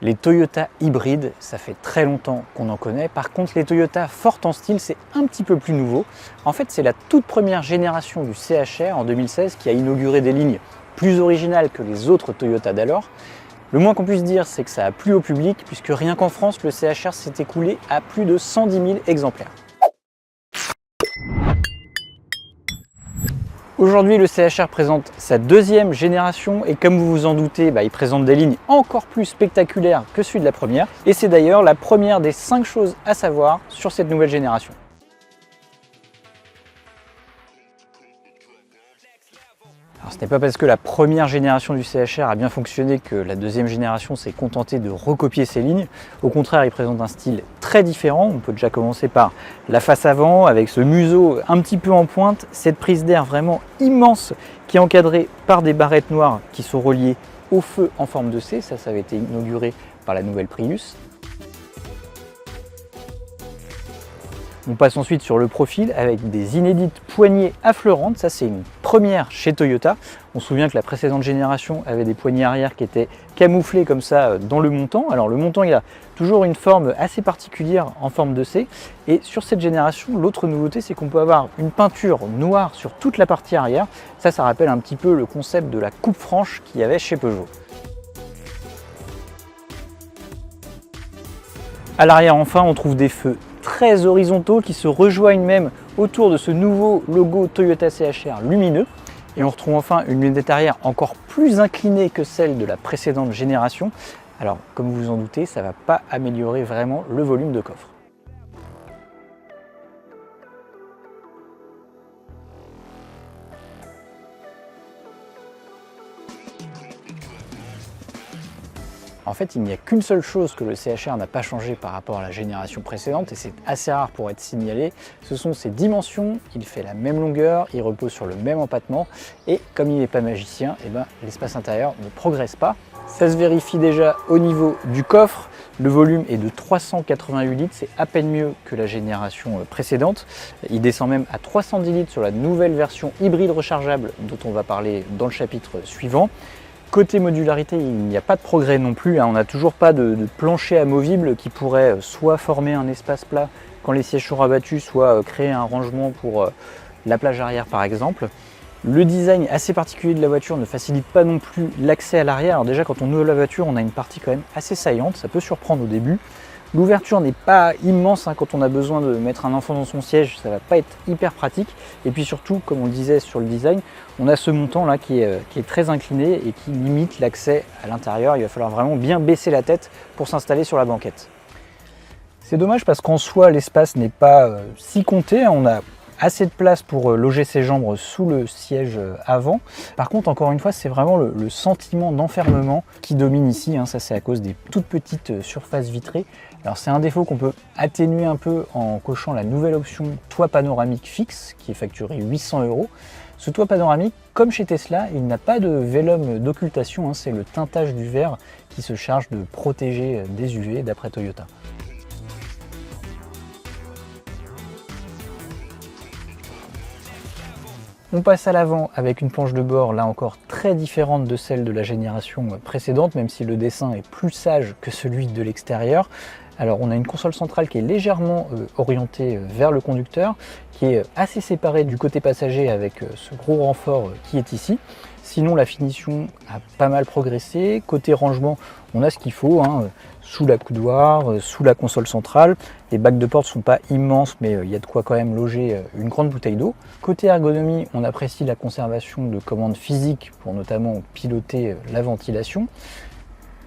Les Toyota hybrides, ça fait très longtemps qu'on en connaît. Par contre, les Toyota fortes en style, c'est un petit peu plus nouveau. En fait, c'est la toute première génération du CHR en 2016 qui a inauguré des lignes plus originales que les autres Toyota d'alors. Le moins qu'on puisse dire, c'est que ça a plu au public, puisque rien qu'en France, le CHR s'est écoulé à plus de 110 000 exemplaires. Aujourd'hui, le CHR présente sa deuxième génération et comme vous vous en doutez, il présente des lignes encore plus spectaculaires que celui de la première. Et c'est d'ailleurs la première des 5 choses à savoir sur cette nouvelle génération. Alors, ce n'est pas parce que la première génération du CHR a bien fonctionné que la deuxième génération s'est contentée de recopier ces lignes. Au contraire, il présente un style très différent. On peut déjà commencer par la face avant avec ce museau un petit peu en pointe, cette prise d'air vraiment immense qui est encadrée par des barrettes noires qui sont reliées au feu en forme de C. Ça avait été inauguré par la nouvelle Prius. On passe ensuite sur le profil avec des inédites poignées affleurantes. Ça, c'est une première chez Toyota. On se souvient que la précédente génération avait des poignées arrière qui étaient camouflées comme ça dans le montant. Alors le montant, il a toujours une forme assez particulière en forme de C. Et sur cette génération, l'autre nouveauté, c'est qu'on peut avoir une peinture noire sur toute la partie arrière. Ça rappelle un petit peu le concept de la coupe franche qu'il y avait chez Peugeot. À l'arrière, enfin, on trouve des feux très horizontaux qui se rejoignent même autour de ce nouveau logo Toyota CHR lumineux. Et on retrouve enfin une lunette arrière encore plus inclinée que celle de la précédente génération. Alors, comme vous vous en doutez, ça ne va pas améliorer vraiment le volume de coffre. En fait, il n'y a qu'une seule chose que le CHR n'a pas changé par rapport à la génération précédente, et c'est assez rare pour être signalé, ce sont ses dimensions. Il fait la même longueur, il repose sur le même empattement, et comme il n'est pas magicien, l'espace intérieur ne progresse pas. Ça se vérifie déjà au niveau du coffre. Le volume est de 388 litres, c'est à peine mieux que la génération précédente. Il descend même à 310 litres sur la nouvelle version hybride rechargeable dont on va parler dans le chapitre suivant. Côté modularité, il n'y a pas de progrès non plus. On n'a toujours pas de plancher amovible qui pourrait soit former un espace plat quand les sièges sont rabattus, soit créer un rangement pour la plage arrière par exemple. Le design assez particulier de la voiture ne facilite pas non plus l'accès à l'arrière. Alors déjà, quand on ouvre la voiture, on a une partie quand même assez saillante, ça peut surprendre au début. L'ouverture n'est pas immense quand on a besoin de mettre un enfant dans son siège, ça ne va pas être hyper pratique. Et puis surtout, comme on le disait sur le design, on a ce montant là qui est très incliné et qui limite l'accès à l'intérieur. Il va falloir vraiment bien baisser la tête pour s'installer sur la banquette. C'est dommage parce qu'en soi, l'espace n'est pas si compté. On a assez de place pour loger ses jambes sous le siège avant. Par contre, encore une fois, c'est vraiment le sentiment d'enfermement qui domine ici. Ça, c'est à cause des toutes petites surfaces vitrées. Alors, c'est un défaut qu'on peut atténuer un peu en cochant la nouvelle option toit panoramique fixe, qui est facturé 800 €. Ce toit panoramique, comme chez Tesla, il n'a pas de vélum d'occultation. C'est le teintage du verre qui se charge de protéger des UV d'après Toyota. On passe à l'avant avec une planche de bord, là encore très différente de celle de la génération précédente, même si le dessin est plus sage que celui de l'extérieur. Alors on a une console centrale qui est légèrement orientée vers le conducteur, qui est assez séparée du côté passager avec ce gros renfort qui est ici. Sinon la finition a pas mal progressé. Côté rangement, on a ce qu'il faut, sous la coudoir, sous la console centrale. Les bacs de porte ne sont pas immenses, mais il y a de quoi quand même loger une grande bouteille d'eau. Côté ergonomie, on apprécie la conservation de commandes physiques pour notamment piloter la ventilation.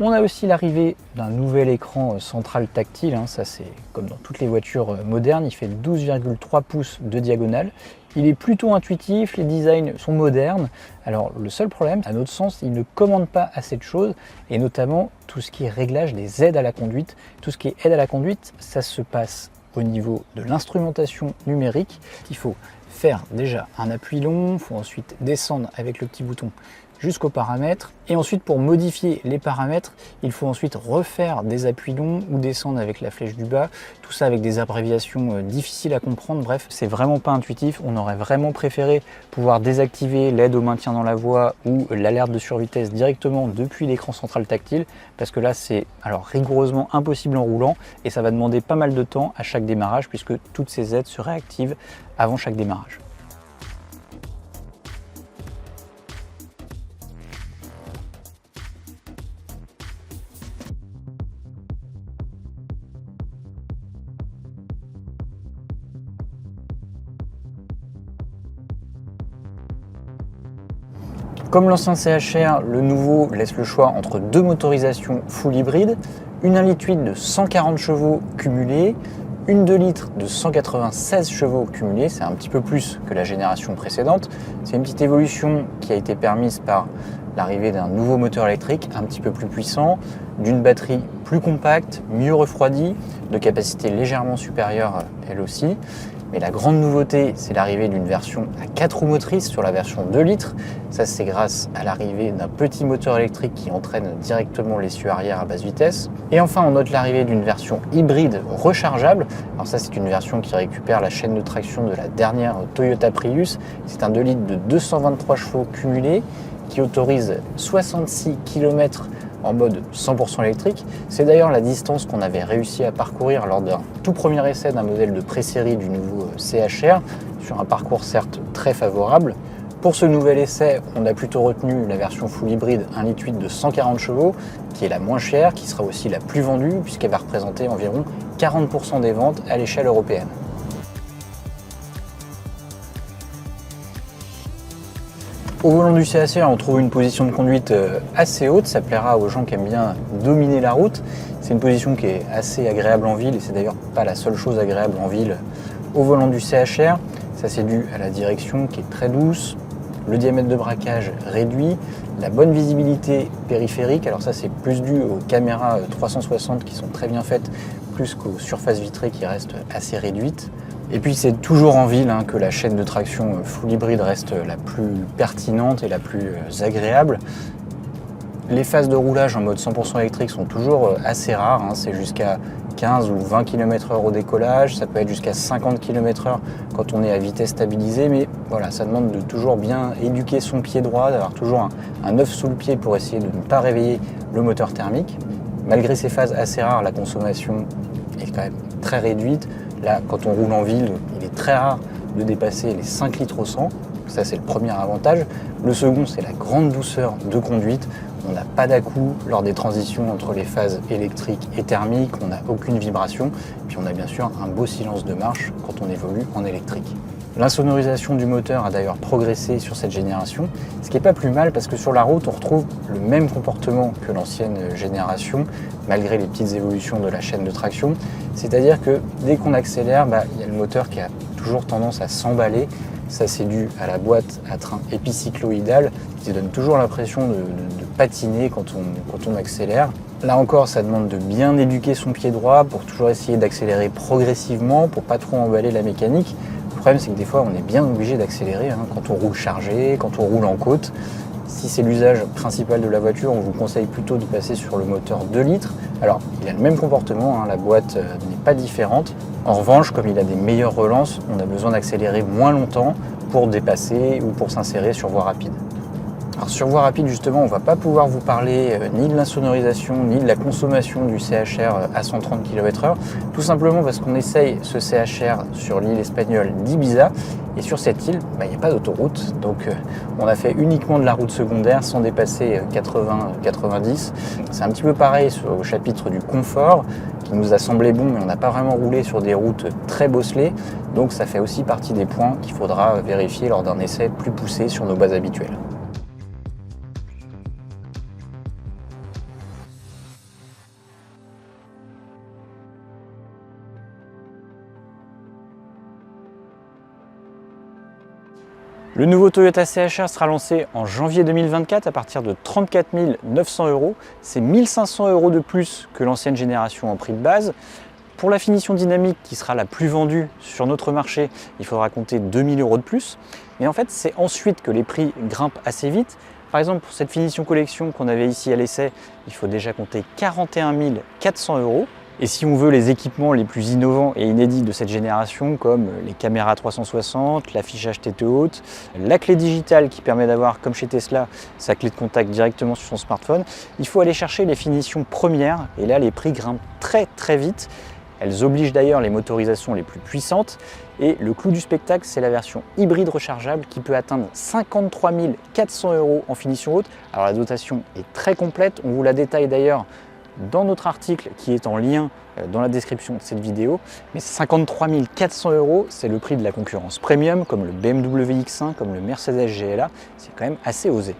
On a aussi l'arrivée d'un nouvel écran central tactile, ça c'est comme dans toutes les voitures modernes, il fait 12,3 pouces de diagonale. Il est plutôt intuitif, les designs sont modernes. Alors le seul problème, à notre sens, il ne commande pas assez de choses, et notamment tout ce qui est réglage des aides à la conduite. Tout ce qui est aide à la conduite, ça se passe au niveau de l'instrumentation numérique. Il faut faire déjà un appui long, il faut ensuite descendre avec le petit bouton jusqu'aux paramètres. Et ensuite, pour modifier les paramètres, il faut ensuite refaire des appuis longs ou descendre avec la flèche du bas. Tout ça avec des abréviations difficiles à comprendre. Bref, c'est vraiment pas intuitif. On aurait vraiment préféré pouvoir désactiver l'aide au maintien dans la voie ou l'alerte de survitesse directement depuis l'écran central tactile, parce que là, c'est alors rigoureusement impossible en roulant et ça va demander pas mal de temps à chaque démarrage puisque toutes ces aides seraient actives avant chaque démarrage. Comme l'ancien CHR, le nouveau laisse le choix entre deux motorisations full hybride, une 1,8 litre de 140 chevaux cumulés, une 2 litres de 196 chevaux cumulés, c'est un petit peu plus que la génération précédente. C'est une petite évolution qui a été permise par l'arrivée d'un nouveau moteur électrique un petit peu plus puissant, d'une batterie plus compacte, mieux refroidie, de capacité légèrement supérieure elle aussi. Mais la grande nouveauté, c'est l'arrivée d'une version à 4 roues motrices sur la version 2 litres. Ça, c'est grâce à l'arrivée d'un petit moteur électrique qui entraîne directement l'essieu arrière à basse vitesse. Et enfin, on note l'arrivée d'une version hybride rechargeable. Alors ça, c'est une version qui récupère la chaîne de traction de la dernière Toyota Prius. C'est un 2 litres de 223 chevaux cumulés qui autorise 66 km en mode 100% électrique. C'est d'ailleurs la distance qu'on avait réussi à parcourir lors d'un tout premier essai d'un modèle de pré-série du nouveau CHR, sur un parcours certes très favorable. Pour ce nouvel essai, on a plutôt retenu la version full hybride 1,8 litre de 140 chevaux, qui est la moins chère, qui sera aussi la plus vendue, puisqu'elle va représenter environ 40% des ventes à l'échelle européenne. Au volant du CHR, on trouve une position de conduite assez haute, ça plaira aux gens qui aiment bien dominer la route. C'est une position qui est assez agréable en ville et c'est d'ailleurs pas la seule chose agréable en ville au volant du CHR. Ça, c'est dû à la direction qui est très douce, le diamètre de braquage réduit, la bonne visibilité périphérique. Alors ça, c'est plus dû aux caméras 360 qui sont très bien faites, plus qu'aux surfaces vitrées qui restent assez réduites. Et puis c'est toujours en ville que la chaîne de traction full hybride reste la plus pertinente et la plus agréable. Les phases de roulage en mode 100% électrique sont toujours assez rares, c'est jusqu'à 15 ou 20 km/h au décollage, ça peut être jusqu'à 50 km/h quand on est à vitesse stabilisée, mais voilà, ça demande de toujours bien éduquer son pied droit, d'avoir toujours un œuf sous le pied pour essayer de ne pas réveiller le moteur thermique. Malgré ces phases assez rares, la consommation est quand même très réduite. Là, quand on roule en ville, il est très rare de dépasser les 5 litres au 100. Ça, c'est le premier avantage. Le second, c'est la grande douceur de conduite. On n'a pas d'à-coups lors des transitions entre les phases électriques et thermiques. On n'a aucune vibration. Puis on a bien sûr un beau silence de marche quand on évolue en électrique. L'insonorisation du moteur a d'ailleurs progressé sur cette génération, ce qui n'est pas plus mal parce que sur la route, on retrouve le même comportement que l'ancienne génération, malgré les petites évolutions de la chaîne de traction. C'est-à-dire que dès qu'on accélère, il y a le moteur qui a toujours tendance à s'emballer. Ça, c'est dû à la boîte à train épicycloïdale qui donne toujours l'impression de patiner quand on accélère. Là encore, ça demande de bien éduquer son pied droit pour toujours essayer d'accélérer progressivement pour pas trop emballer la mécanique. Le problème, c'est que des fois, on est bien obligé d'accélérer quand on roule chargé, quand on roule en côte. Si c'est l'usage principal de la voiture, on vous conseille plutôt de passer sur le moteur 2 litres. Alors, il a le même comportement, la boîte n'est pas différente. En revanche, comme il a des meilleures relances, on a besoin d'accélérer moins longtemps pour dépasser ou pour s'insérer sur voie rapide. Alors sur voie rapide, justement, on ne va pas pouvoir vous parler ni de l'insonorisation, ni de la consommation du CHR à 130 km/h, tout simplement parce qu'on essaye ce CHR sur l'île espagnole d'Ibiza, et sur cette île, il n'y a pas d'autoroute, donc on a fait uniquement de la route secondaire sans dépasser 80-90. C'est un petit peu pareil au chapitre du confort, qui nous a semblé bon, mais on n'a pas vraiment roulé sur des routes très bosselées, donc ça fait aussi partie des points qu'il faudra vérifier lors d'un essai plus poussé sur nos bases habituelles. Le nouveau Toyota CHR sera lancé en janvier 2024 à partir de 34 900 €. C'est 1 500 € de plus que l'ancienne génération en prix de base. Pour la finition dynamique qui sera la plus vendue sur notre marché, il faudra compter 2 000 € de plus. Mais en fait, c'est ensuite que les prix grimpent assez vite Par exemple, pour cette finition collection qu'on avait ici à l'essai, il faut déjà compter 41 400 €. Et si on veut les équipements les plus innovants et inédits de cette génération, comme les caméras 360, l'affichage tête haute, la clé digitale qui permet d'avoir, comme chez Tesla, sa clé de contact directement sur son smartphone, il faut aller chercher les finitions premières, et là les prix grimpent très vite. Elles obligent d'ailleurs les motorisations les plus puissantes, et le clou du spectacle, c'est la version hybride rechargeable qui peut atteindre 53 400 € en finition haute. Alors la dotation est très complète, on vous la détaille d'ailleurs dans notre article qui est en lien dans la description de cette vidéo. Mais 53 400 €, c'est le prix de la concurrence premium comme le BMW X1, comme le Mercedes GLA, c'est quand même assez osé.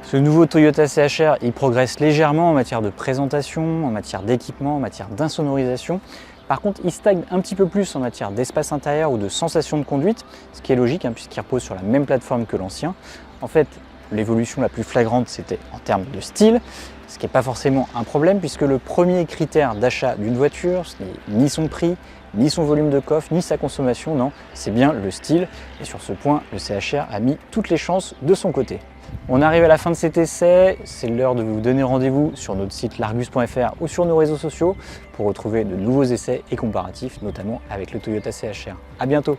Ce nouveau Toyota CHR, il progresse légèrement en matière de présentation, en matière d'équipement, en matière d'insonorisation. Par contre, il stagne un petit peu plus en matière d'espace intérieur ou de sensation de conduite, ce qui est logique puisqu'il repose sur la même plateforme que l'ancien. En fait, l'évolution la plus flagrante, c'était en termes de style, ce qui n'est pas forcément un problème puisque le premier critère d'achat d'une voiture, ce n'est ni son prix, ni son volume de coffre, ni sa consommation, non, c'est bien le style. Et sur ce point, le CHR a mis toutes les chances de son côté. On arrive à la fin de cet essai, c'est l'heure de vous donner rendez-vous sur notre site largus.fr ou sur nos réseaux sociaux pour retrouver de nouveaux essais et comparatifs, notamment avec le Toyota CHR. À bientôt!